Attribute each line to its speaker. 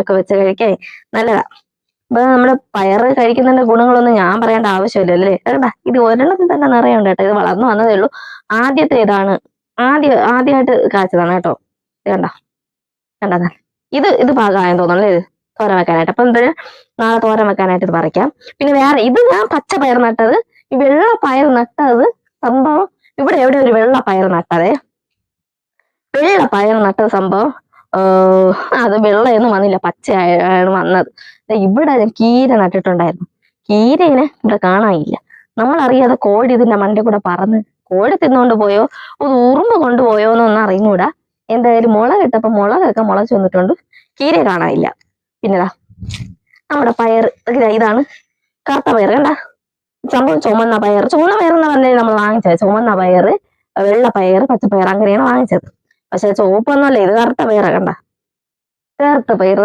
Speaker 1: ഒക്കെ വെച്ച് കഴിക്കാൻ നല്ലതാ. അപ്പൊ നമ്മുടെ പയറ് കഴിക്കുന്നതിന്റെ ഗുണങ്ങളൊന്നും ഞാൻ പറയേണ്ട ആവശ്യമില്ല അല്ലേ. കേട്ടാ, ഇത് ഒരെണ്ണത്തിൽ തന്നെ നിറയുണ്ട് കേട്ടോ. ഇത് വളർന്നു വന്നതേ ഉള്ളൂ. ആദ്യത്തെ ഇതാണ്, ആദ്യമായിട്ട് കാച്ചതാണ് കേട്ടോ. കണ്ട കണ്ടാ, ഇത് പാകമായെന്ന് തോന്നുന്നു അല്ലേ, തോരൻ വെക്കാനായിട്ട്. അപ്പൊ എന്തായാലും നാളെ തോരൻ വെക്കാനായിട്ട് ഇത് പറിക്കാം. പിന്നെ വേറെ ഇത് ഞാൻ പച്ച പയർ നട്ടത്, ഈ വെള്ള പയർ നട്ടത് സംഭവം ഇവിടെ എവിടെ ഒരു വെള്ള പയർ നട്ടതേ, വെള്ള പയർ നട്ടത് സംഭവം അത് വെള്ളയൊന്നും വന്നില്ല, പച്ചയാണ് വന്നത്. ഇവിടെ കീര നട്ടിട്ടുണ്ടായിരുന്നു. കീരേനെ ഇവിടെ കാണാനില്ല. നമ്മളറിയാതെ കോഴി ഇതിന്റെ മണ്ടേ കൂടെ പറന്ന് കോഴി തിന്നുകൊണ്ട് പോയോ ഒരു ഉറുമ്പ് കൊണ്ടുപോയോ എന്നൊന്നും അറിഞ്ഞൂടാ. എന്തായാലും മുളകിട്ടപ്പോ മുളകൊക്കെ മുളച്ചു വന്നിട്ടുണ്ട്, കീര കാണാനില്ല. പിന്നെതാ നമ്മുടെ പയർ, ഇതാണ് കറുത്ത പയർ. കണ്ട സംഭവം ചുമന്ന പയർ. ചുവന്ന പയർ എന്ന് പറഞ്ഞാൽ നമ്മൾ വാങ്ങിച്ചത് ചുമന്ന പയർ, വെള്ള പയർ, പച്ചപ്പയർ അങ്ങനെയാണ് വാങ്ങിച്ചത്. പക്ഷെ ചുവപ്പൊന്നുമല്ല, ഇത് കറുത്ത പയറാ. കണ്ട കറുത്ത പയർ.